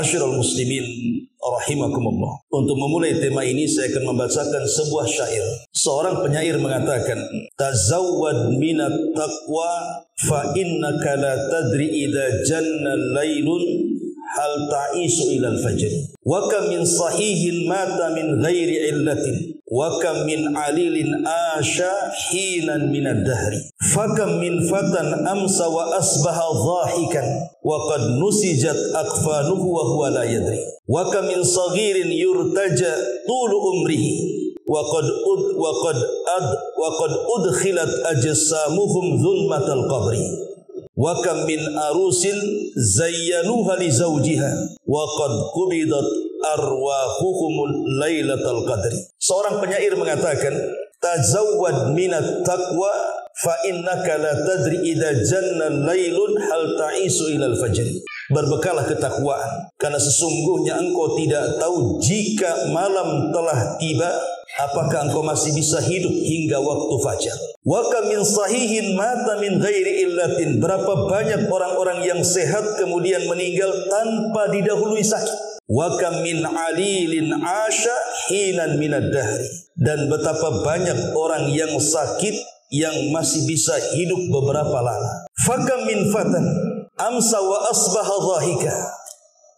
Ma'asyiral muslimin rahimakumullah. Untuk memulai tema ini saya akan membacakan sebuah syair. Seorang penyair mengatakan, tazawwad minat taqwa fa innaka la tadri idza janna laylun hal ta'isu ilal fajr. Wa kam min sahihin mata min ghairi illatin wa kam min alilin asha hinan minad dahri. Fakam min fatan amsa wa asbaha dhahikan wa qad nusijat akfanuhu wa huwa la yadri. Wa kam min saghirin yurtaja tulu umrihi wa qad udkhilat ajsamuhum zulmatal qabri. Wa kam min arusin zayyanuha li zawjiha wa qad qubidat arwahuhum lailatal qadri. Seorang penyair mengatakan, tazawwad minat taqwa fa innaka la tadri idza janna lailun hal ta'isu ilal fajr. Berbekalah ketakwaan, karena sesungguhnya engkau tidak tahu jika malam telah tiba, apakah engkau masih bisa hidup hingga waktu fajar. Wa kam min sahihin mata min ghairi illatin. Berapa banyak orang-orang yang sehat kemudian meninggal tanpa didahului sakit. Wa kam min alilin asha hinan minad dahri. Dan betapa banyak orang yang sakit yang masih bisa hidup beberapa lama. Fakam min fatan amsa wa asbaha dhahika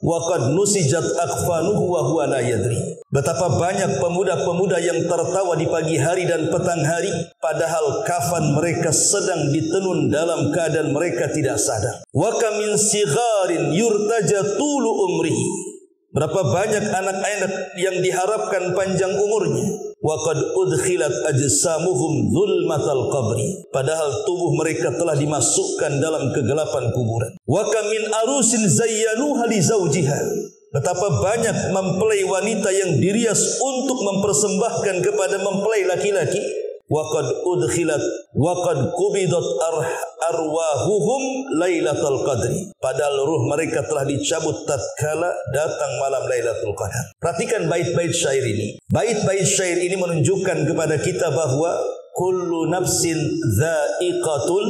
wa qad nusijat akfanuhu wa huwa la yadri. Betapa banyak pemuda-pemuda yang tertawa di pagi hari dan petang hari, padahal kafan mereka sedang ditenun dalam keadaan mereka tidak sadar. Wa kam min sigharin yurtaja tulu umrihi. Berapa banyak anak-anak yang diharapkan panjang umurnya. Wa qad udkhilat ajsamuhum zulmatal qabri. Padahal tubuh mereka telah dimasukkan dalam kegelapan kuburan. Wa kam min arusin zayyanuha li zawjiha. Betapa banyak mempelai wanita yang dirias untuk mempersembahkan kepada mempelai laki-laki. Wa qad udkhilat wa qad qubidat arwahuhum lailatul qadri. Padahal ruh mereka telah dicabut tatkala datang malam Lailatul Qadar. Perhatikan bait-bait syair ini. Bait-bait syair ini menunjukkan kepada kita bahwa kullu nafsin dha'iqatul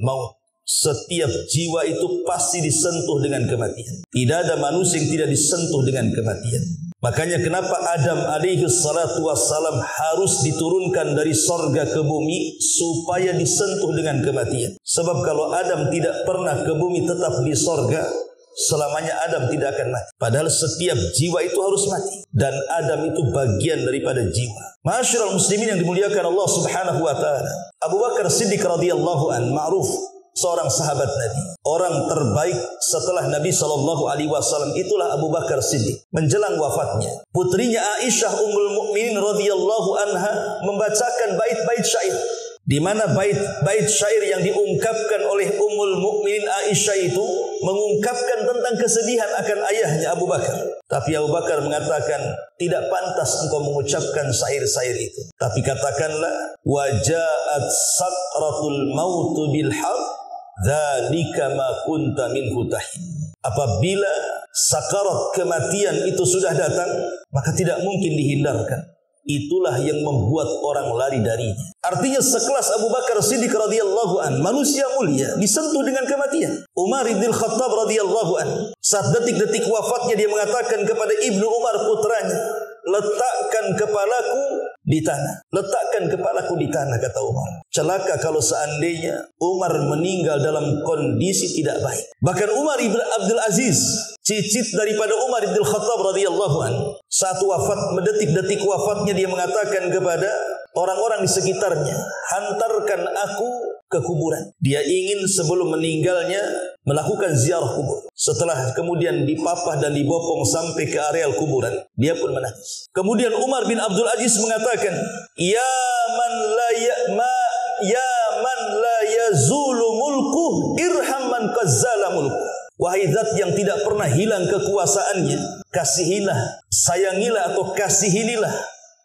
maut. Setiap jiwa itu pasti disentuh dengan kematian. Tidak ada manusia yang tidak disentuh dengan kematian. Makanya kenapa Adam alaihi salatu wassalam harus diturunkan dari sorga ke bumi supaya disentuh dengan kematian. Sebab kalau Adam tidak pernah ke bumi tetap di sorga, selamanya Adam tidak akan mati. Padahal setiap jiwa itu harus mati. Dan Adam itu bagian daripada jiwa. Ma'asyiral muslimin yang dimuliakan Allah subhanahu wa ta'ala. Abu Bakar Siddiq radhiyallahu an, ma'ruf, seorang sahabat Nabi, orang terbaik setelah Nabi SAW, itulah Abu Bakar Siddiq. Menjelang wafatnya, putrinya Aisyah Ummul Mukminin radhiyallahu anha membacakan bait-bait syair, di mana bait-bait syair yang diungkapkan oleh Ummul Mukminin Aisyah itu mengungkapkan tentang kesedihan akan ayahnya Abu Bakar. Tapi Abu Bakar mengatakan, tidak pantas engkau mengucapkan syair-syair itu. Tapi katakanlah, waja'at sakratul mautu bil haq dzalika ma kunta minhu tahid. Apabila sakarat kematian itu sudah datang, maka tidak mungkin dihindarkan. Itulah yang membuat orang lari darinya. Artinya sekelas Abu Bakar Siddiq radhiyallahu an, manusia mulia, disentuh dengan kematian. Umar bin Khattab radhiyallahu an, saat detik-detik wafatnya dia mengatakan kepada Ibnu Umar putranya, letakkan kepalaku di tanah. Letakkan kepalaku di tanah, kata Umar. Celaka kalau seandainya Umar meninggal dalam kondisi tidak baik. Bahkan Umar ibn Abdul Aziz, cicit daripada Umar ibn Khattab radhiyallahu an, saat wafat, detik-detik wafatnya dia mengatakan kepada orang-orang di sekitarnya, hantarkan aku ke kuburan. Dia ingin sebelum meninggalnya melakukan ziarah kubur. Setelah kemudian dipapah dan dibopong sampai ke areal kuburan, dia pun menangis. Kemudian Umar bin Abdul Aziz mengatakan, ya man la yazulu mulku irham man qazzala mulku. Wahai zat yang tidak pernah hilang kekuasaannya, kasihilah, sayangilah atau kasihinilah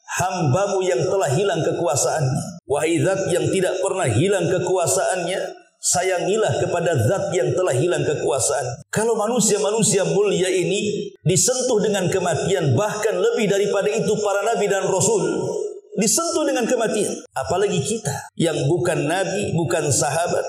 hambamu yang telah hilang kekuasaannya. Wahai zat yang tidak pernah hilang kekuasaannya, sayangilah kepada zat yang telah hilang kekuasaan. Kalau manusia-manusia mulia ini disentuh dengan kematian, bahkan lebih daripada itu para nabi dan rasul disentuh dengan kematian, apalagi kita yang bukan nabi, bukan sahabat,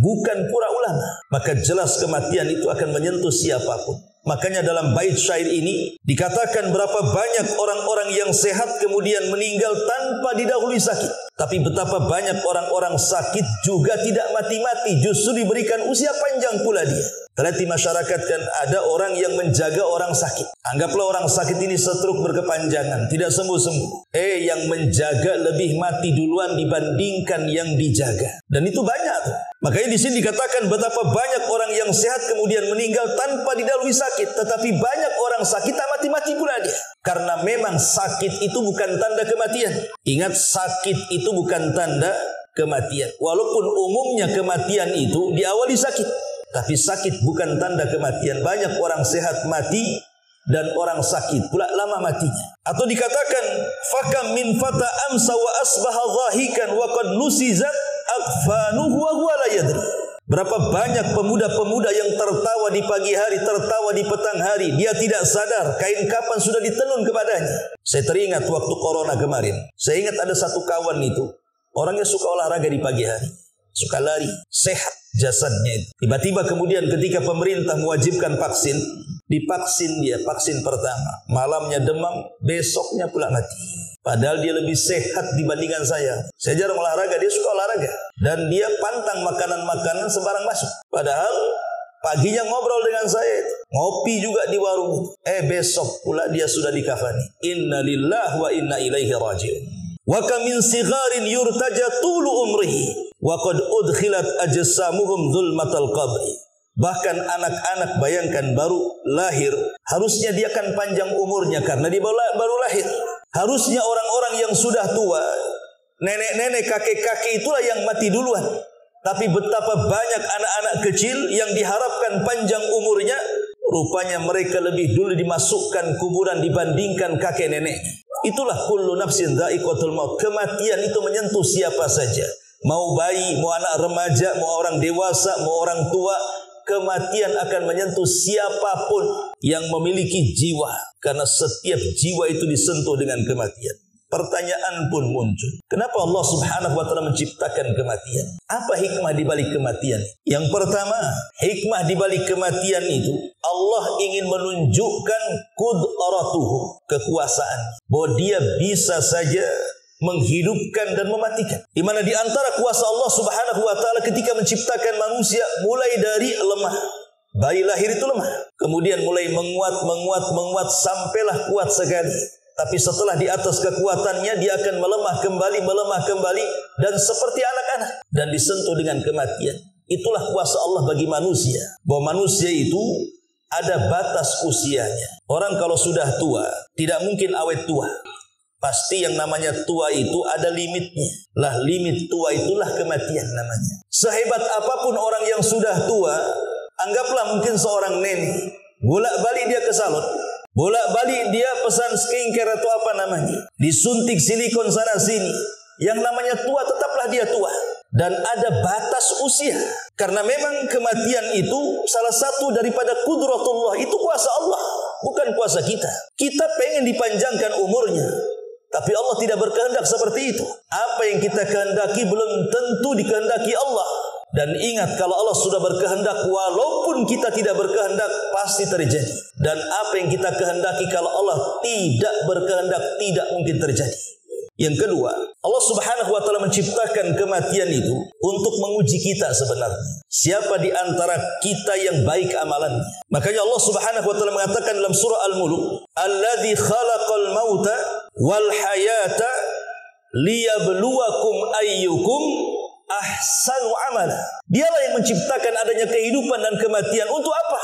bukan pura ulama, maka jelas kematian itu akan menyentuh siapapun. Makanya dalam bait syair ini dikatakan berapa banyak orang-orang yang sehat kemudian meninggal tanpa didahului sakit. Tapi betapa banyak orang-orang sakit juga tidak mati-mati, justru diberikan usia panjang pula dia. Terlihat di masyarakat kan ada orang yang menjaga orang sakit. Anggaplah orang sakit ini stroke berkepanjangan, tidak sembuh-sembuh. Yang menjaga lebih mati duluan dibandingkan yang dijaga. Dan itu banyak tuh. Makanya di sini dikatakan betapa banyak orang yang sehat kemudian meninggal tanpa didahului sakit. Tetapi banyak orang sakit tak mati-mati pula dia. Karena memang sakit itu bukan tanda kematian. Ingat, sakit itu bukan tanda kematian. Walaupun umumnya kematian itu diawali sakit. Tapi sakit bukan tanda kematian. Banyak orang sehat mati dan orang sakit pula lama matinya. Atau dikatakan fakam min fata amsa wa asbaha dhahikan wa qad nusizat aghfanuhu wa huwa la yadri. Berapa banyak pemuda-pemuda yang tertawa di pagi hari, tertawa di petang hari. Dia tidak sadar kain kapan sudah ditenun kepadanya. Saya teringat waktu corona kemarin. Saya ingat ada satu kawan itu, orangnya suka olahraga di pagi hari, suka lari, sehat jasadnya itu. Tiba-tiba kemudian ketika pemerintah mewajibkan vaksin, divaksin dia, vaksin pertama. Malamnya demam, besoknya pula mati. Padahal dia lebih sehat dibandingkan saya. Saya jarang olahraga, dia suka olahraga. Dan dia pantang makanan-makanan sembarang masuk. Padahal paginya ngobrol dengan saya, ngopi juga di warung. Besok pula dia sudah dikafani. Inna lillahi wa inna ilaihi raji'un. Wa kam min sigharin yurtaja tulu umrihi wa qad udkhilat ajsamuhum zulmatal qabri. Bahkan anak-anak, bayangkan baru lahir, harusnya dia kan panjang umurnya karena dia baru lahir. Harusnya orang-orang yang sudah tua, nenek-nenek, kakek-kakek itulah yang mati duluan. Tapi betapa banyak anak-anak kecil yang diharapkan panjang umurnya, rupanya mereka lebih dulu dimasukkan kuburan dibandingkan kakek nenek. Itulah kullu nafsin dha'iqatul maut. Kematian itu menyentuh siapa saja. Mau bayi, mau anak remaja, mau orang dewasa, mau orang tua. Kematian akan menyentuh siapapun yang memiliki jiwa. Karena setiap jiwa itu disentuh dengan kematian. Pertanyaan pun muncul. Kenapa Allah Subhanahu wa ta'ala menciptakan kematian? Apa hikmah di balik kematian? Yang pertama, hikmah di balik kematian itu, Allah ingin menunjukkan qudratuhu, kekuasaan. Bahwa dia bisa saja menghidupkan dan mematikan. Di mana di antara kuasa Allah Subhanahu wa ta'ala ketika menciptakan manusia, mulai dari lemah. Bayi lahir itu lemah. Kemudian mulai menguat sampailah kuat sekali. Tapi setelah di atas kekuatannya, dia akan melemah kembali dan seperti anak-anak dan disentuh dengan kematian. Itulah kuasa Allah bagi manusia. Bahwa manusia itu ada batas usianya. Orang kalau sudah tua tidak mungkin awet tua. Pasti yang namanya tua itu ada limitnya. Lah limit tua itulah kematian namanya. Sehebat apapun orang yang sudah tua, anggaplah mungkin seorang nenek, bolak-balik dia ke salon, bolak-balik dia pesan skincare atau apa namanya, disuntik silikon sana sini. Yang namanya tua tetaplah dia tua. Dan ada batas usia. Karena memang kematian itu salah satu daripada qudratullah. Itu kuasa Allah, bukan kuasa kita. Kita pengen dipanjangkan umurnya, tapi Allah tidak berkehendak seperti itu. Apa yang kita kehendaki belum tentu dikehendaki Allah. Dan ingat, kalau Allah sudah berkehendak, walaupun kita tidak berkehendak, pasti terjadi. Dan apa yang kita kehendaki kalau Allah tidak berkehendak, tidak mungkin terjadi. Yang kedua, Allah Subhanahu wa ta'ala menciptakan kematian itu untuk menguji kita sebenarnya. Siapa di antara kita yang baik amalannya? Makanya Allah Subhanahu wa ta'ala mengatakan dalam surah Al-Mulk, "Alladzi khalaqal mauta wal hayata liyabluwakum ayyukum ahsanu amala." Dialah yang menciptakan adanya kehidupan dan kematian untuk apa?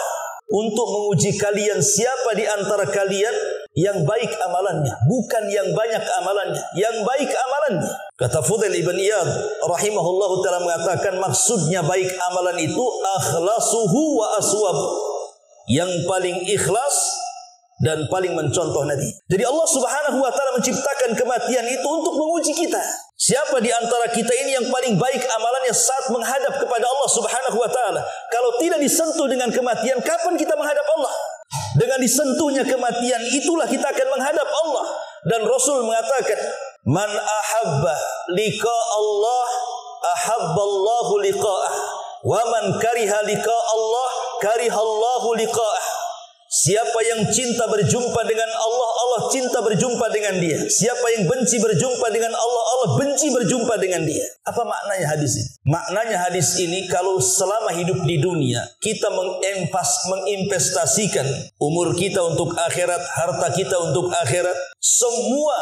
Untuk menguji kalian siapa di antara kalian yang baik amalannya, bukan yang banyak amalannya, yang baik amalannya. Kata Fudail ibn Iyad rahimahullahu ta'ala mengatakan maksudnya baik amalan itu akhlasuhu wa aswab, yang paling ikhlas dan paling mencontoh Nabi. Jadi Allah Subhanahu wa ta'ala menciptakan kematian itu untuk menguji kita. Siapa di antara kita ini yang paling baik amalannya saat menghadap kepada Allah Subhanahu wa ta'ala? Kalau tidak disentuh dengan kematian, kapan kita menghadap Allah? Dengan disentuhnya kematian itulah kita akan menghadap Allah. Dan Rasul mengatakan, "Man ahabba liqa Allah, ahabballahu liqa'ah. Wa man kariha liqa Allah, karihallahu liqa'ah." Siapa yang cinta berjumpa dengan Allah, Allah cinta berjumpa dengan dia. Siapa yang benci berjumpa dengan Allah, Allah benci berjumpa dengan dia. Apa maknanya hadis ini? Maknanya hadis ini, kalau selama hidup di dunia kita menginvestasikan umur kita untuk akhirat, harta kita untuk akhirat, semua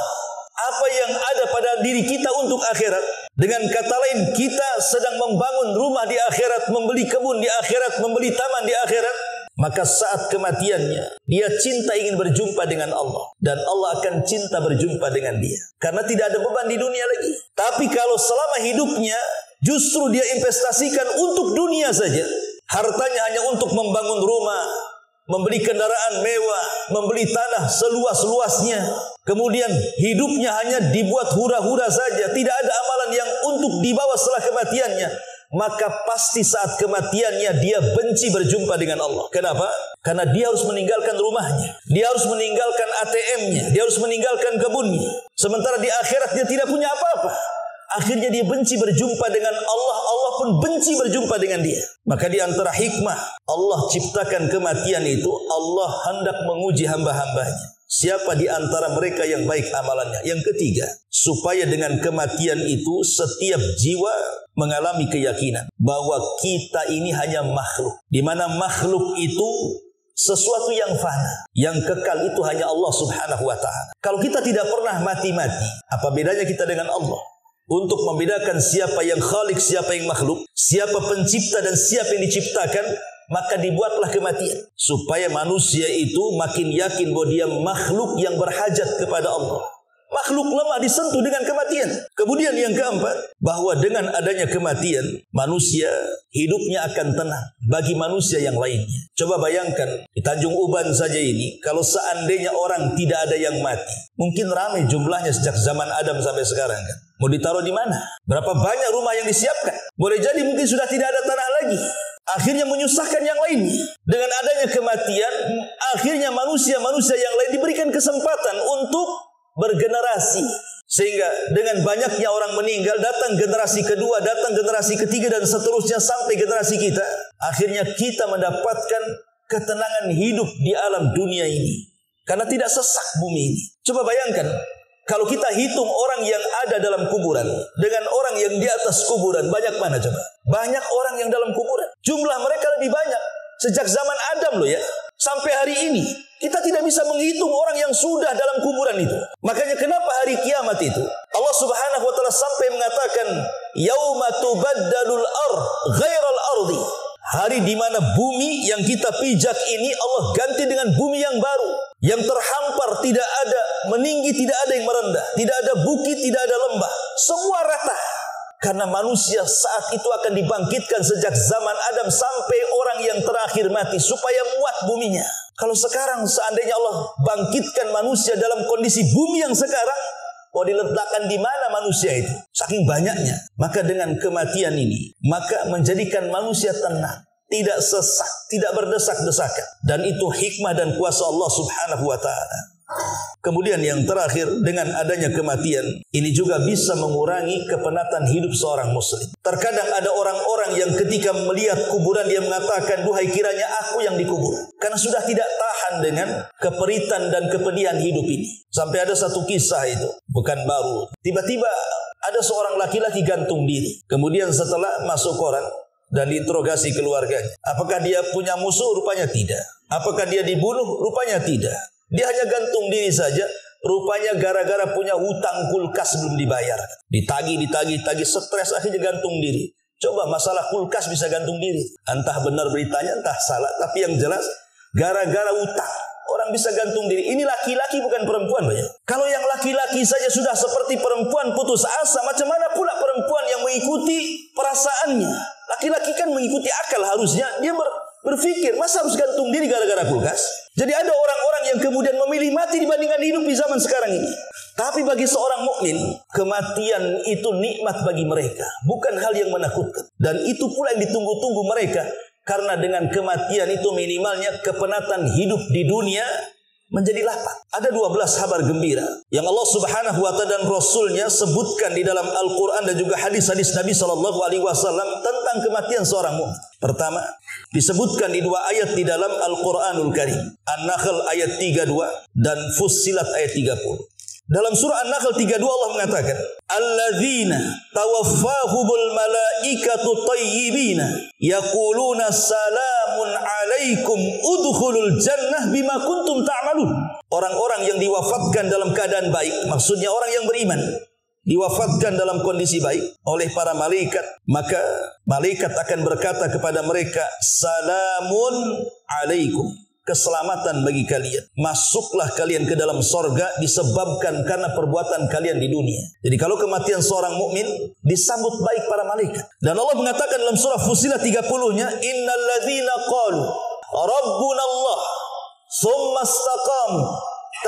apa yang ada pada diri kita untuk akhirat. Dengan kata lain, kita sedang membangun rumah di akhirat, membeli kebun di akhirat, membeli taman di akhirat. Maka saat kematiannya, dia cinta ingin berjumpa dengan Allah. Dan Allah akan cinta berjumpa dengan dia. Karena tidak ada beban di dunia lagi. Tapi kalau selama hidupnya, justru dia investasikan untuk dunia saja. Hartanya hanya untuk membangun rumah, membeli kendaraan mewah, membeli tanah seluas-luasnya. Kemudian hidupnya hanya dibuat hura-hura saja. Tidak ada amalan yang untuk dibawa setelah kematiannya. Maka pasti saat kematiannya dia benci berjumpa dengan Allah. Kenapa? Karena dia harus meninggalkan rumahnya, dia harus meninggalkan ATM-nya, dia harus meninggalkan kebunnya. Sementara di akhirat dia tidak punya apa-apa. Akhirnya dia benci berjumpa dengan Allah, Allah pun benci berjumpa dengan dia. Maka di antara hikmah Allah ciptakan kematian itu, Allah hendak menguji hamba-hambanya. Siapa di antara mereka yang baik amalannya? Yang ketiga, supaya dengan kematian itu setiap jiwa mengalami keyakinan bahwa kita ini hanya makhluk, di mana makhluk itu sesuatu yang fana, yang kekal itu hanya Allah Subhanahu wa taala. Kalau kita tidak pernah mati-mati, apa bedanya kita dengan Allah? Untuk membedakan siapa yang khalik, siapa yang makhluk, siapa pencipta dan siapa yang diciptakan, maka dibuatlah kematian supaya manusia itu makin yakin bahwa dia makhluk yang berhajat kepada Allah. Makhluk lemah disentuh dengan kematian. Kemudian yang keempat, bahwa dengan adanya kematian, manusia hidupnya akan tenang bagi manusia yang lainnya. Coba bayangkan, di Tanjung Uban saja ini, kalau seandainya orang tidak ada yang mati, mungkin ramai jumlahnya sejak zaman Adam sampai sekarang kan. Mau ditaruh di mana? Berapa banyak rumah yang disiapkan? Boleh jadi mungkin sudah tidak ada tanah lagi. Akhirnya menyusahkan yang lainnya. Dengan adanya kematian, akhirnya manusia-manusia yang lain diberikan kesempatan untuk bergenerasi. Sehingga dengan banyaknya orang meninggal, datang generasi kedua, datang generasi ketiga, dan seterusnya sampai generasi kita. Akhirnya kita mendapatkan ketenangan hidup di alam dunia ini. Karena tidak sesak bumi ini. Coba bayangkan, kalau kita hitung orang yang ada dalam kuburan dengan orang yang di atas kuburan, banyak mana coba? Banyak orang yang dalam kuburan. Jumlah mereka lebih banyak sejak zaman Adam loh ya. Sampai hari ini kita tidak bisa menghitung orang yang sudah dalam kuburan itu. Makanya kenapa hari kiamat itu Allah Subhanahu wa taala sampai mengatakan yauma tubaddalul ardh ghairal ardi. Hari di mana bumi yang kita pijak ini Allah ganti dengan bumi yang baru, yang terhampar, tidak ada meninggi, tidak ada yang merendah, tidak ada bukit, tidak ada lembah, semua rata. Karena manusia saat itu akan dibangkitkan sejak zaman Adam sampai orang yang terakhir mati supaya muat buminya. Kalau sekarang seandainya Allah bangkitkan manusia dalam kondisi bumi yang sekarang, mau diletakkan di mana manusia itu? Saking banyaknya. Maka dengan kematian ini, maka menjadikan manusia tenang, tidak sesak, tidak berdesak-desakan. Dan itu hikmah dan kuasa Allah Subhanahu wa taala. Kemudian yang terakhir, dengan adanya kematian ini juga bisa mengurangi kepenatan hidup seorang muslim. Terkadang ada orang-orang yang ketika melihat kuburan dia mengatakan, duhai kiranya aku yang dikubur. Karena sudah tidak tahan dengan keperitan dan kepedihan hidup ini. Sampai ada satu kisah itu, bukan baru. Tiba-tiba ada seorang laki-laki gantung diri. Kemudian setelah masuk koran dan diinterogasi keluarganya, apakah dia punya musuh? Rupanya tidak. Apakah dia dibunuh? Rupanya tidak. Dia hanya gantung diri saja. Rupanya gara-gara punya hutang kulkas belum dibayar. Ditagih, stres, akhirnya gantung diri. Coba masalah kulkas bisa gantung diri. Entah benar beritanya, entah salah. Tapi yang jelas, gara-gara hutang orang bisa gantung diri. Ini laki-laki bukan perempuan. Kalau yang laki-laki saja sudah seperti perempuan putus asa, macam mana pula perempuan yang mengikuti perasaannya? Laki-laki kan mengikuti akal harusnya. Dia berpikir, masa harus gantung diri gara-gara kulkas? Jadi ada orang-orang yang kemudian memilih mati dibandingkan hidup di zaman sekarang ini. Tapi bagi seorang mukmin, kematian itu nikmat bagi mereka, bukan hal yang menakutkan. Dan itu pula yang ditunggu-tunggu mereka. Karena dengan kematian itu minimalnya kepenatan hidup di dunia menjadi lapang. Ada 12 kabar gembira yang Allah Subhanahu wa taala dan Rasulnya sebutkan di dalam Al-Quran dan juga hadis-hadis Nabi SAW tentang kematian seorang mukmin. Pertama, disebutkan di 2 ayat di dalam Al-Quranul Karim. An-Nahl ayat 32 dan Fussilat ayat 30. Dalam surah An-Nahl 32 Allah mengatakan, "Alladzina tawaffahumul malaikatu thayyibina yaquluna salamun alaikum udkhulul jannah bima kuntum ta'malun." Orang-orang yang diwafatkan dalam keadaan baik, maksudnya orang yang beriman, diwafatkan dalam kondisi baik oleh para malaikat, maka malaikat akan berkata kepada mereka, "Salamun alaikum." Keselamatan bagi kalian. Masuklah kalian ke dalam sorga disebabkan karena perbuatan kalian di dunia. Jadi kalau kematian seorang mukmin disambut baik para malaikat. Dan Allah mengatakan dalam surah Fussilat 30-nya, "Innal ladzina qalu rabbuna Allah tsumma istaqamu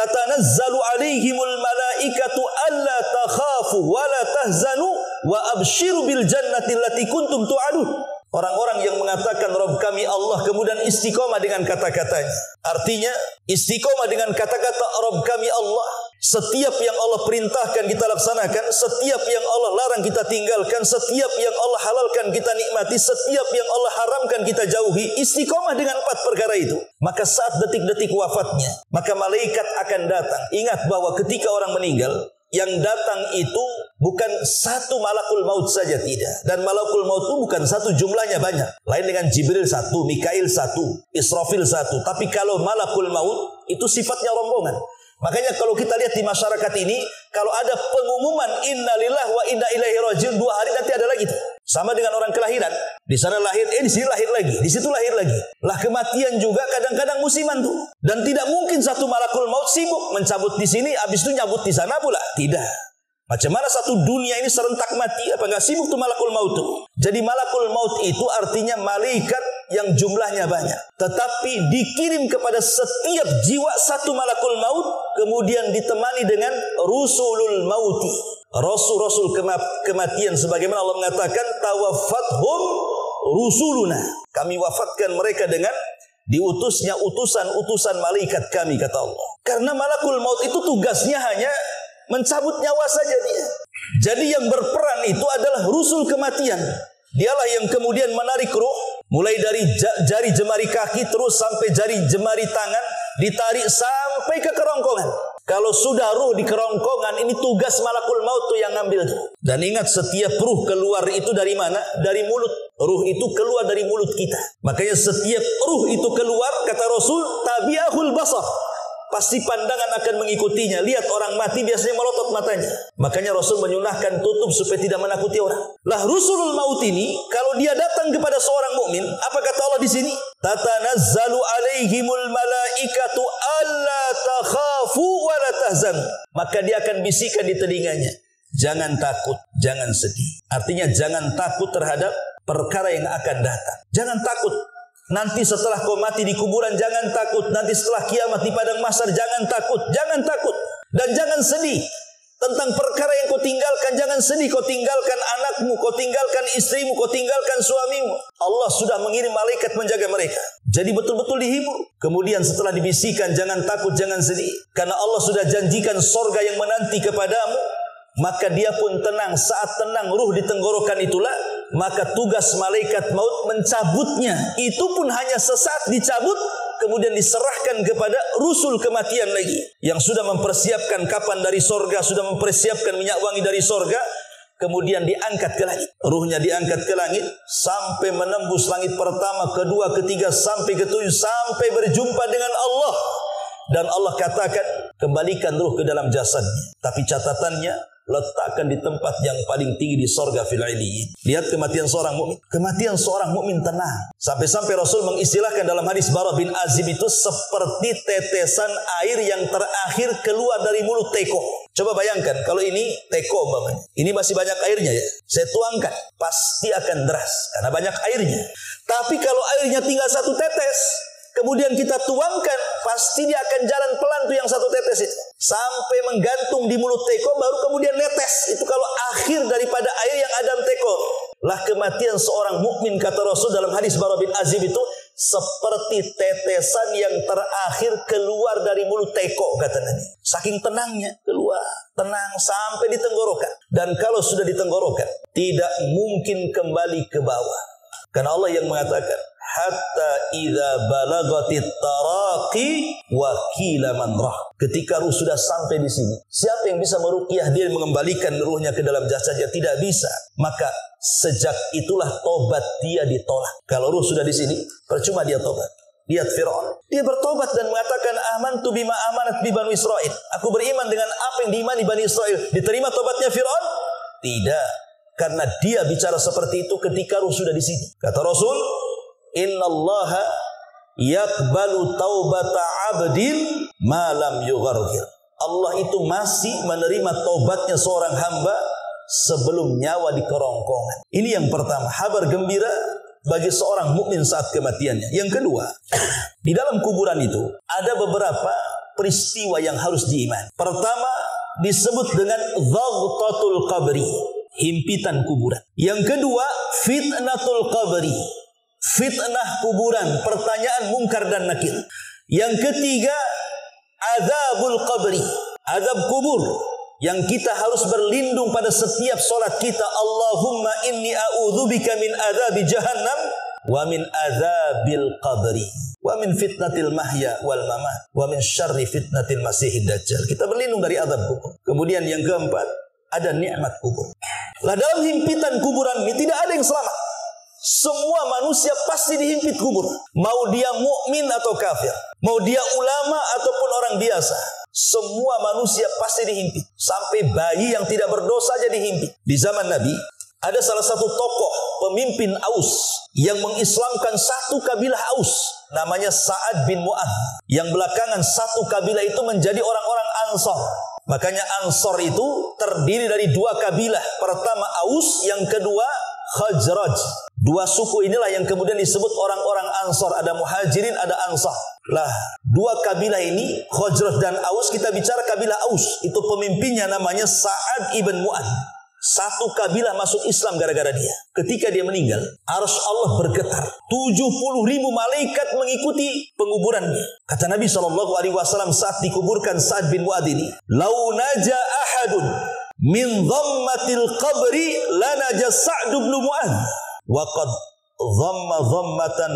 tatanazzalu alaihimul malaikatu alla takhafu wa la tahzanu wa abshiru bil jannati allati kuntum tu'adun." Orang-orang yang mengatakan Rabb kami Allah kemudian istiqomah dengan kata-katanya. Artinya istiqomah dengan kata-kata Rabb kami Allah. Setiap yang Allah perintahkan kita laksanakan, setiap yang Allah larang kita tinggalkan, setiap yang Allah halalkan kita nikmati, setiap yang Allah haramkan kita jauhi. Istiqomah dengan 4 perkara itu. Maka saat detik-detik wafatnya, maka malaikat akan datang. Ingat bahwa ketika orang meninggal, yang datang itu bukan satu malakul maut saja, tidak. Dan malakul maut itu bukan satu, jumlahnya banyak. Lain dengan Jibril 1, Mikail 1, Israfil 1. Tapi kalau malakul maut itu sifatnya rombongan. Makanya kalau kita lihat di masyarakat ini, kalau ada pengumuman inna lillahi wa inna ilaihi rajiun 2 hari nanti ada lagi tuh. Sama dengan orang kelahiran. Di sana lahir, di sini lahir lagi. Di situ lahir lagi. Lah kematian juga kadang-kadang musiman tuh. Dan tidak mungkin satu malakul maut sibuk mencabut di sini, habis itu nyabut di sana pula. Tidak. Macam mana satu dunia ini serentak mati? Apa nggak sibuk tuh malakul maut tuh? Jadi malakul maut itu artinya malaikat yang jumlahnya banyak. Tetapi dikirim kepada setiap jiwa satu malakul maut. Kemudian ditemani dengan rusulul mauti. Rasul-rasul kematian. Sebagaimana Allah mengatakan, tawaffathum rusuluna. Kami wafatkan mereka dengan diutusnya utusan-utusan malaikat kami, kata Allah. Karena malakul maut itu tugasnya hanya mencabut nyawa saja dia. Jadi yang berperan itu adalah rusul kematian. Dialah yang kemudian menarik ruh. Mulai dari jari jemari kaki terus sampai jari jemari tangan. Ditarik sampai ke kerongkongan. Kalau sudah ruh di kerongkongan, ini tugas malakul maut tuh yang ngambil. Dan ingat, setiap ruh keluar itu dari mana? Dari mulut. Ruh itu keluar dari mulut kita. Makanya setiap ruh itu keluar, kata Rasul, tabi'ahul basar. Pasti pandangan akan mengikutinya. Lihat orang mati biasanya melotot matanya. Makanya Rasul menyunahkan tutup supaya tidak menakuti orang. Lah rusulul maut ini kalau dia datang kepada seorang mukmin, apa kata Allah di sini? Tatanazzalu alaihimul malaikatu alla takhafu wa la tahzan. Maka dia akan bisikan di telinganya, jangan takut, jangan sedih. Artinya jangan takut terhadap perkara yang akan datang. Jangan takut. Nanti setelah kau mati di kuburan, jangan takut. Nanti setelah kiamat di padang mahsyar, jangan takut. Jangan takut. Dan jangan sedih tentang perkara yang kau tinggalkan. Jangan sedih, kau tinggalkan anakmu, kau tinggalkan istrimu, kau tinggalkan suamimu. Allah sudah mengirim malaikat menjaga mereka. Jadi betul-betul dihibur. Kemudian setelah dibisikkan, jangan takut, jangan sedih. Karena Allah sudah janjikan sorga yang menanti kepadamu. Maka dia pun tenang. Saat tenang ruh di tenggorokan itulah, maka tugas malaikat maut mencabutnya. Itu pun hanya sesaat dicabut, kemudian diserahkan kepada rusul kematian lagi, yang sudah mempersiapkan kapan dari sorga, sudah mempersiapkan minyak wangi dari sorga. Kemudian diangkat ke langit. Ruhnya diangkat ke langit sampai menembus langit pertama, kedua, ketiga, sampai ketujuh, sampai berjumpa dengan Allah. Dan Allah katakan, kembalikan ruh ke dalam jasadnya. Tapi catatannya, letakkan di tempat yang paling tinggi di sorga fil iliyyin. Lihat kematian seorang mukmin. Kematian seorang mukmin tenang. Sampai-sampai Rasul mengistilahkan dalam hadis Bara bin Azib itu seperti tetesan air yang terakhir keluar dari mulut teko. Coba bayangkan kalau ini teko umpamanya. Ini masih banyak airnya ya. Saya tuangkan, pasti akan deras karena banyak airnya. Tapi kalau airnya tinggal 1 tetes, kemudian kita tuangkan, pasti dia akan jalan pelan tuh yang 1 tetes itu. Sampai menggantung di mulut teko, baru kemudian netes. Itu kalau akhir daripada air yang ada di teko. Lah kematian seorang mukmin, kata Rasul dalam hadis Bara bin Azib itu, seperti tetesan yang terakhir keluar dari mulut teko, kata Nabi. Saking tenangnya keluar, tenang sampai di tenggorokan. Dan kalau sudah di tenggorokan, tidak mungkin kembali ke bawah. Karena Allah yang mengatakan, hatta idza balagatit taraqi wa qila man rah. Ketika ruh sudah sampai di sini, siapa yang bisa meruqyah dia mengembalikan ruhnya ke dalam jasadnya? Tidak bisa. Maka sejak itulah tobat dia ditolak. Kalau ruh sudah di sini, percuma dia tobat. Lihat Fir'aun, dia bertobat dan mengatakan amantu bima amanat bi Bani Israil. Aku beriman dengan apa yang diimani Bani Israil. Diterima tobatnya Fir'aun? Tidak. Karena dia bicara seperti itu ketika ruh sudah di sini. Kata Rasul, innallaha yaqbalu taubata 'abdin ma lam yugharghir. Allah itu masih menerima taubatnya seorang hamba sebelum nyawa di kerongkongan. Ini yang pertama, kabar gembira bagi seorang mukmin saat kematiannya. Yang kedua, di dalam kuburan itu ada beberapa peristiwa yang harus diimani. Pertama, disebut dengan dhaghtatul qabri, himpitan kuburan. Yang kedua, fitnatul qabri, fitnah kuburan, pertanyaan mungkar dan nakir. Yang ketiga, azabul qabri, azab kubur, yang kita harus berlindung pada setiap solat kita. Allahumma inni a'udzubika min azabi jahannam wa min azabil qabri wa min fitnatil mahya wal mamat wa min syarri fitnatil masihid dajjal. Kita berlindung dari azab kubur. Kemudian yang keempat, ada nikmat kubur. Lah dalam himpitan kuburan ini tidak ada yang selamat. Semua manusia pasti dihimpit kubur. Mau dia mukmin atau kafir, mau dia ulama ataupun orang biasa, semua manusia pasti dihimpit. Sampai bayi yang tidak berdosa aja dihimpit. Di zaman Nabi, ada salah satu tokoh pemimpin Aus yang mengislamkan satu kabilah Aus, namanya Sa'ad bin Mu'adh. Yang belakangan satu kabilah itu menjadi orang-orang Ansor. Makanya Ansor itu terdiri dari dua kabilah. Pertama Aus, yang kedua Khazraj. Dua suku inilah yang kemudian disebut orang-orang Ansor. Ada Muhajirin, ada Ansar. Lah, dua kabilah ini, Khazraj dan Aus, kita bicara kabilah Aus. Itu pemimpinnya namanya Sa'ad ibn Mu'adh. Satu kabilah masuk Islam gara-gara dia. Ketika dia meninggal, arsy Allah bergetar. 70.000 malaikat mengikuti penguburannya. Kata Nabi SAW saat dikuburkan Sa'ad bin Mu'adh ini, "Lau naja ahadun min dhammatil qabri lanaja Sa'd bin Mu'adh wa qad dhamma dhammatan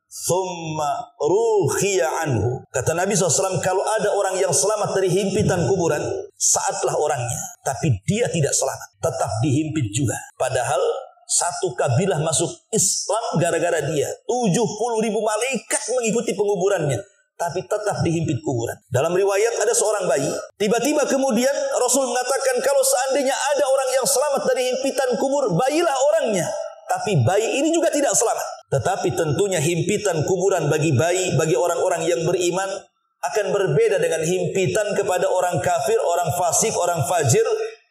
thumma ruhiya anhu." Kata Nabi SAW, kalau ada orang yang selamat dari himpitan kuburan, Sa'adlah orangnya. Tapi dia tidak selamat, tetap dihimpit juga. Padahal satu kabilah masuk Islam gara-gara dia. 70.000 malaikat mengikuti penguburannya, tapi tetap dihimpit kuburan. Dalam riwayat ada seorang bayi. Tiba-tiba kemudian Rasul mengatakan, kalau seandainya ada orang yang selamat dari himpitan kubur, bayilah orangnya. Tapi bayi ini juga tidak selamat. Tetapi tentunya himpitan kuburan bagi bayi, bagi orang-orang yang beriman, akan berbeda dengan himpitan kepada orang kafir, orang fasik, orang fajir,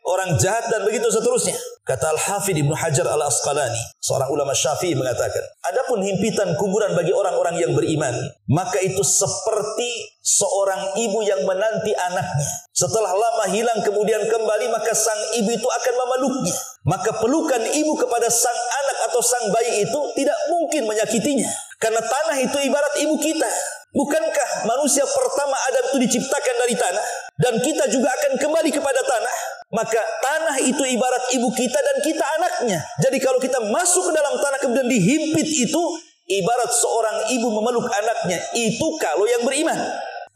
orang jahat, dan begitu seterusnya. Kata Al-Hafidh Ibnu Hajar Al-Asqalani, seorang ulama Syafi'i, mengatakan, adapun himpitan kuburan bagi orang-orang yang beriman, maka itu seperti seorang ibu yang menanti anaknya. Setelah lama hilang kemudian kembali, maka sang ibu itu akan memeluknya. Maka pelukan ibu kepada sang anak atau sang bayi itu tidak mungkin menyakitinya. Karena tanah itu ibarat ibu kita. Bukankah manusia pertama Adam itu diciptakan dari tanah? Dan kita juga akan kembali kepada tanah. Maka tanah itu ibarat ibu kita dan kita anaknya. Jadi kalau kita masuk ke dalam tanah kemudian dihimpit itu, ibarat seorang ibu memeluk anaknya. Itu kalau yang beriman.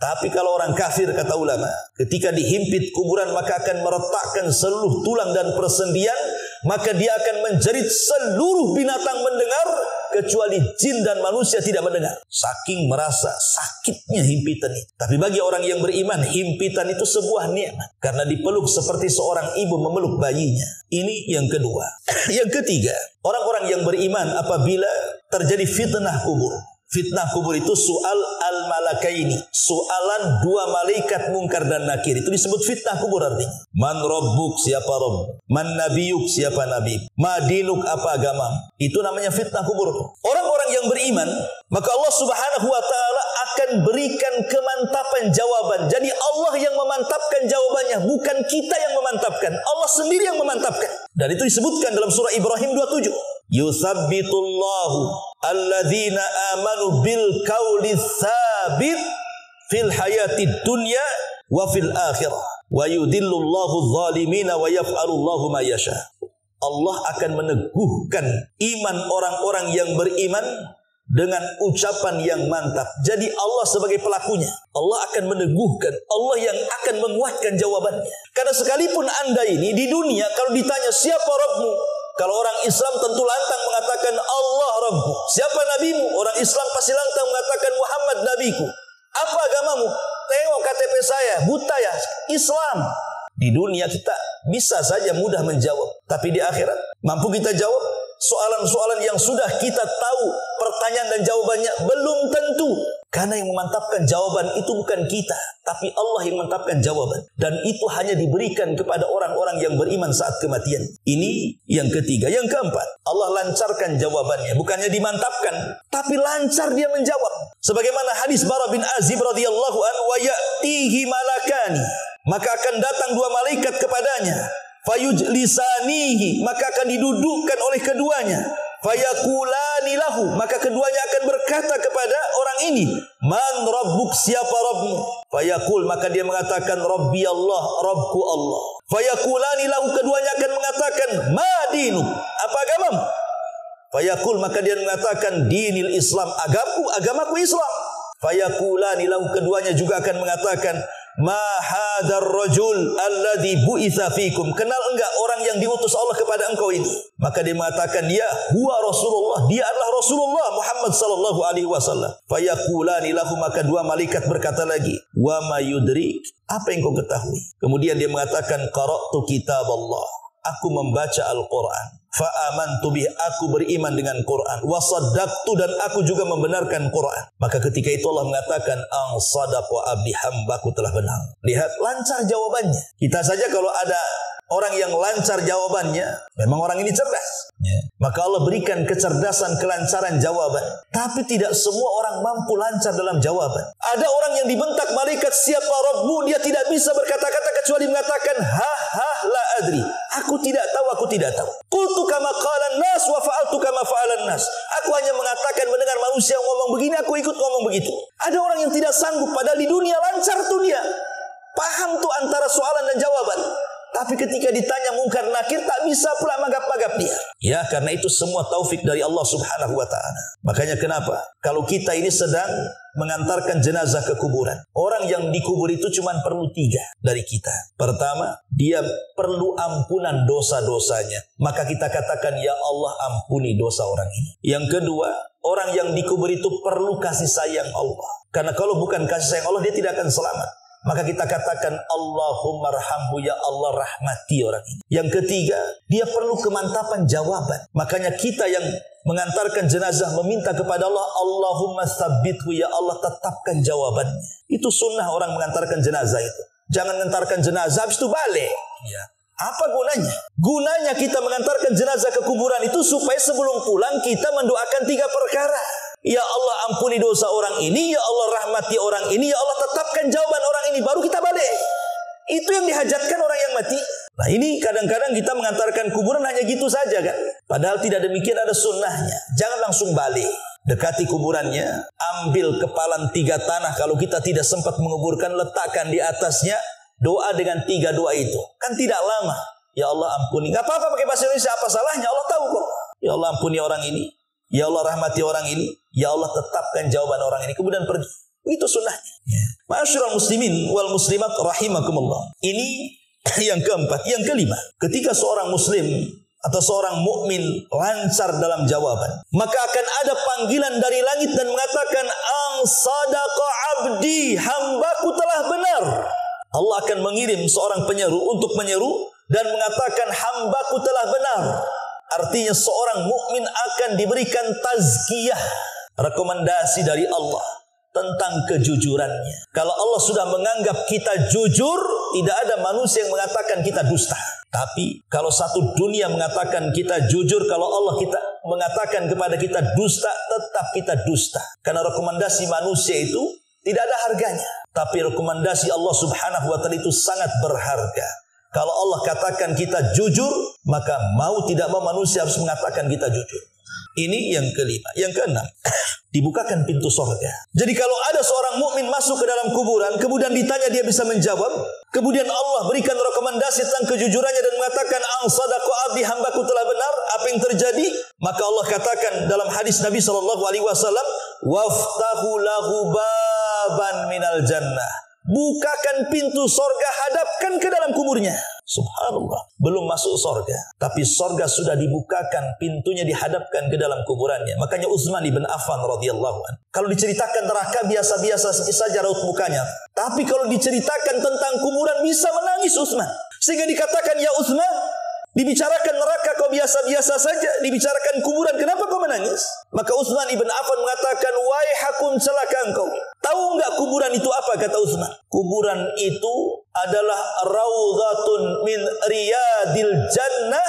Tapi kalau orang kafir, kata ulama, ketika dihimpit kuburan maka akan meretakkan seluruh tulang dan persendian. Maka dia akan menjerit, seluruh binatang mendengar, kecuali jin dan manusia tidak mendengar. Saking merasa sakitnya himpitan itu. Tapi bagi orang yang beriman, himpitan itu sebuah nikmat. Karena dipeluk seperti seorang ibu memeluk bayinya. Ini yang kedua. Yang ketiga, orang-orang yang beriman apabila terjadi fitnah kubur. Fitnah kubur itu soal al-malakaini, soalan dua malaikat mungkar dan nakir. Itu disebut fitnah kubur artinya. Man rabbuk, siapa Rabb? Man nabiyuk, siapa nabi? Ma dinuk, apa agama? Itu namanya fitnah kubur. Orang-orang yang beriman, maka Allah Subhanahu wa taala akan berikan kemantapan jawaban. Jadi Allah yang memantapkan jawabannya, bukan kita yang memantapkan. Allah sendiri yang memantapkan. Dan itu disebutkan dalam surah Ibrahim 27. Yuthabbitullahu alladzina amanu bil qauli tsabit fil hayatid dunya wa fil akhirah wa yudhillullahu adh-dhalimina wa yaf'alullahu ma yasha. Allah akan meneguhkan iman orang-orang yang beriman dengan ucapan yang mantap. Jadi Allah sebagai pelakunya, Allah akan meneguhkan, Allah yang akan menguatkan jawabannya. Karena sekalipun Anda ini di dunia kalau ditanya siapa Rabbmu, kalau orang Islam tentu lantang mengatakan Allah Rabbku. Siapa nabimu? Orang Islam pasti lantang mengatakan Muhammad nabiku. Apa agamamu? Tengok KTP saya, buta ya, Islam. Di dunia kita bisa saja mudah menjawab, tapi di akhirat mampu kita jawab soalan-soalan yang sudah kita tahu pertanyaan dan jawabannya? Belum tentu. Karena yang memantapkan jawaban itu bukan kita, tapi Allah yang memantapkan jawaban. Dan itu hanya diberikan kepada orang-orang yang beriman saat kematian. Ini yang ketiga. Yang keempat, Allah lancarkan jawabannya. Bukannya dimantapkan, tapi lancar dia menjawab. Sebagaimana hadis Bara bin Azib radhiyallahu anhu, wa ya'tihi malakani, maka akan datang dua malaikat kepadanya, fayujlisanihi, maka akan didudukkan oleh keduanya, fayakulani lahu, maka keduanya akan berkata kepada orang ini, man rabbuk, siapa Rabbmu? Fayakul, maka dia mengatakan Rabbi Allah, Rabbku Allah. Fayakulani lahu, keduanya akan mengatakan ma dinuk, apa agamamu? Fayakul, maka dia mengatakan dinil Islam, agamaku Islam. Fayakulani lahu, keduanya juga akan mengatakan ma hadzal rajul alladzi bu'itsa fikum, kenal enggak orang yang diutus Allah kepada engkau ini? Maka dia mengatakan ya huwa Rasulullah, dia adalah Rasulullah Muhammad sallallahu alaihi wasallam. Fayaqulani lahu, maka dua malaikat berkata lagi, wa ma yudrik, apa yang kau ketahui? Kemudian dia mengatakan qara'tu kitab Allah, aku membaca Al-Quran. Fa'amantu bih, aku beriman dengan Quran. Wa saddaqtu, dan aku juga membenarkan Quran. Maka ketika itu Allah mengatakan ang sadaq wa abdi, hambaku telah benar. Lihat, lancar jawabannya. Kita saja kalau ada orang yang lancar jawabannya, memang orang ini cerdas. Maka Allah berikan kecerdasan, kelancaran jawaban. Tapi tidak semua orang mampu lancar dalam jawaban. Ada orang yang dibentak malaikat, siapa Rabbmu? Dia tidak bisa berkata-kata kecuali mengatakan la adri, aku tidak tahu, aku tidak tahu. Qultu kama qalan nas wa fa'altu kama fa'alan nas, aku hanya mengatakan mendengar manusia ngomong begini, aku ikut ngomong begitu. Ada orang yang tidak sanggup, padahal di dunia lancar tuh dia, paham tuh antara soalan dan jawaban. Tapi ketika ditanya mungkar nakir, tak bisa pula magap-magap dia. Ya, karena itu semua taufik dari Allah subhanahu wa ta'ala. Makanya kenapa? Kalau kita ini sedang mengantarkan jenazah ke kuburan, orang yang dikubur itu cuma perlu 3 dari kita. Pertama, dia perlu ampunan dosa-dosanya. Maka kita katakan, ya Allah ampuni dosa orang ini. Yang kedua, orang yang dikubur itu perlu kasih sayang Allah. Karena kalau bukan kasih sayang Allah, dia tidak akan selamat. Maka kita katakan Allahumma rahamhu, ya Allah rahmati orang ini. Yang ketiga, dia perlu kemantapan jawaban. Makanya kita yang mengantarkan jenazah meminta kepada Allah, Allahumma tsabbithu, ya Allah tetapkan jawabannya. Itu sunnah orang mengantarkan jenazah itu. Jangan mengantarkan jenazah habis itu balik. Ya. Apa gunanya? Gunanya kita mengantarkan jenazah ke kuburan itu supaya sebelum pulang kita mendoakan 3 perkara. Ya Allah ampuni dosa orang ini, ya Allah rahmati orang ini, ya Allah tetapkan jawaban orang ini, baru kita balik. Itu yang dihajatkan orang yang mati. Nah ini kadang-kadang kita mengantarkan kuburan hanya gitu saja kan. Padahal tidak demikian, ada sunnahnya. Jangan langsung balik. Dekati kuburannya, ambil kepalan 3 tanah. Kalau kita tidak sempat menguburkan, letakkan di atasnya, doa dengan 3 doa itu. Kan tidak lama. Ya Allah ampuni. Gak apa-apa pakai bahasa Indonesia, apa salahnya? Allah tahu kok. Ya Allah ampuni orang ini, ya Allah rahmati orang ini, ya Allah tetapkan jawaban orang ini, kemudian pergi. Itu sunnahnya. Ma'asyiral muslimin wal muslimat rahimakumullah. Ini yang keempat. Yang kelima, ketika seorang muslim atau seorang mukmin lancar dalam jawaban, maka akan ada panggilan dari langit dan mengatakan ang sadaqa abdi, hambaku telah benar. Allah akan mengirim seorang penyeru untuk menyeru dan mengatakan hambaku telah benar. Artinya seorang mukmin akan diberikan tazkiyah, rekomendasi dari Allah tentang kejujurannya. Kalau Allah sudah menganggap kita jujur, tidak ada manusia yang mengatakan kita dusta. Tapi kalau satu dunia mengatakan kita jujur, kalau Allah kita mengatakan kepada kita dusta, tetap kita dusta. Karena rekomendasi manusia itu tidak ada harganya. Tapi rekomendasi Allah subhanahu wa ta'ala itu sangat berharga. Kalau Allah katakan kita jujur, maka mau tidak mau manusia harus mengatakan kita jujur. Ini yang kelima. Yang keenam, dibukakan pintu sorga. Jadi kalau ada seorang mukmin masuk ke dalam kuburan, kemudian ditanya dia bisa menjawab, kemudian Allah berikan rekomendasi tentang kejujurannya dan mengatakan ang sadaqa abdi, hambaku telah benar, apa yang terjadi? Maka Allah katakan dalam hadis Nabi SAW, waftahu lahu baban minal jannah. Bukakan pintu sorga, hadapkan ke dalam kuburnya. Subhanallah, belum masuk sorga, tapi sorga sudah dibukakan, pintunya dihadapkan ke dalam kuburannya. Makanya Utsman ibn Affan radhiyallahu anhu, kalau diceritakan neraka biasa-biasa saja raut mukanya, tapi kalau diceritakan tentang kuburan bisa menangis Utsman. Sehingga dikatakan, ya Utsman, dibicarakan neraka kau biasa-biasa saja, dibicarakan kuburan kenapa kau menangis? Maka Utsman ibn Affan mengatakan, waihakum, celaka engkau. Tahu enggak kuburan itu apa, kata Utsman? Kuburan itu adalah raudhatun min riyadil jannah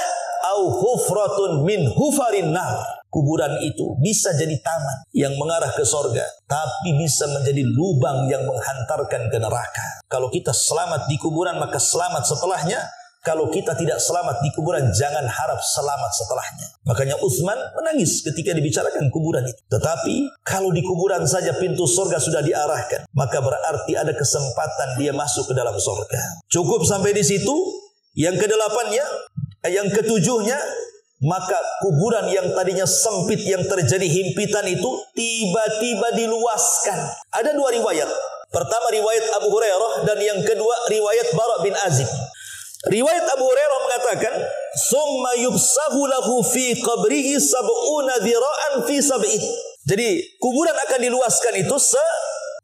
au hufratun min hufarin nar. Kuburan itu bisa jadi taman yang mengarah ke sorga, tapi bisa menjadi lubang yang menghantarkan ke neraka. Kalau kita selamat di kuburan, maka selamat setelahnya. Kalau kita tidak selamat di kuburan, jangan harap selamat setelahnya. Makanya Utsman menangis ketika dibicarakan kuburan itu. Tetapi kalau di kuburan saja pintu surga sudah diarahkan, maka berarti ada kesempatan dia masuk ke dalam surga. Cukup sampai di situ. Yang kedelapannya, yang ketujuhnya, maka kuburan yang tadinya sempit, yang terjadi himpitan itu tiba-tiba diluaskan. Ada dua riwayat. Pertama riwayat Abu Hurairah dan yang kedua riwayat Bara bin Azib. Riwayat Abu Hurairah mengatakan, "Summa yubsahu lahu fi qabrihi sab'una dhira'an fi sab'in." Jadi kuburan akan diluaskan itu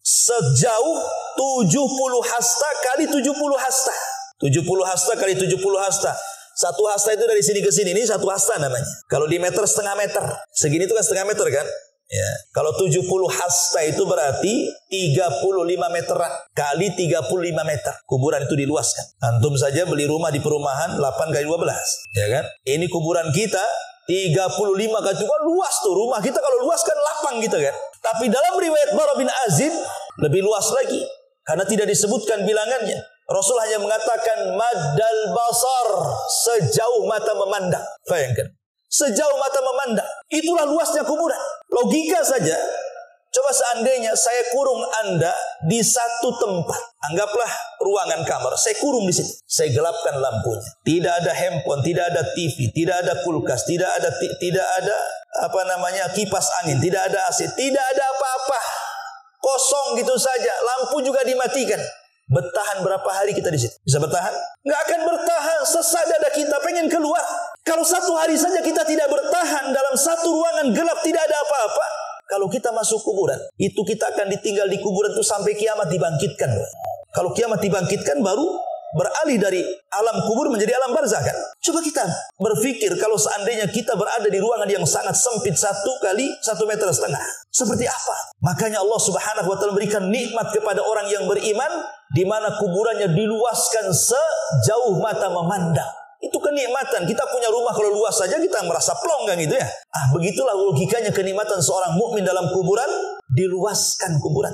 sejauh 70 hasta kali 70 hasta. 70 hasta kali 70 hasta. Satu hasta itu dari sini ke sini, ini satu hasta namanya. Kalau di meter, setengah meter. Segini itu kan setengah meter kan? Ya. Kalau 70 hasta itu berarti 35 meter kali 35 meter. Kuburan itu diluaskan. Antum saja beli rumah di perumahan 8 kali 12. Ya kan? Ini kuburan kita 35 kali 2, luas tuh. Rumah kita kalau luas kan lapang gitu kan. Tapi dalam riwayat Bara bin Azib lebih luas lagi. Karena tidak disebutkan bilangannya. Rasul hanya mengatakan maddal basar, sejauh mata memandang. Bayangkan. Sejauh mata memandang. Itulah luasnya kuburan. Logika saja. Coba seandainya saya kurung Anda di satu tempat. Anggaplah ruangan kamar. Saya kurung di situ. Saya gelapkan lampunya. Tidak ada handphone, tidak ada TV, tidak ada kulkas, tidak ada kipas angin, tidak ada AC, tidak ada apa-apa. Kosong gitu saja. Lampu juga dimatikan. Bertahan berapa hari kita di situ? Bisa bertahan? Nggak akan bertahan. Sesak dada kita pengen keluar. Kalau satu hari saja kita tidak bertahan dalam satu ruangan gelap, tidak ada apa-apa. Kalau kita masuk kuburan, itu kita akan ditinggal di kuburan itu sampai kiamat dibangkitkan. Kalau kiamat dibangkitkan baru beralih dari alam kubur menjadi alam barzakh kan? Coba kita berpikir kalau seandainya kita berada di ruangan yang sangat sempit 1 kali 1,5 meter. Seperti apa? Makanya Allah Subhanahu wa taala berikan nikmat kepada orang yang beriman di mana kuburannya diluaskan sejauh mata memandang. Itu kenikmatan. Kita punya rumah kalau luas saja kita merasa plong kan gitu ya. Begitulah logikanya kenikmatan seorang mukmin dalam kuburan, diluaskan kuburan.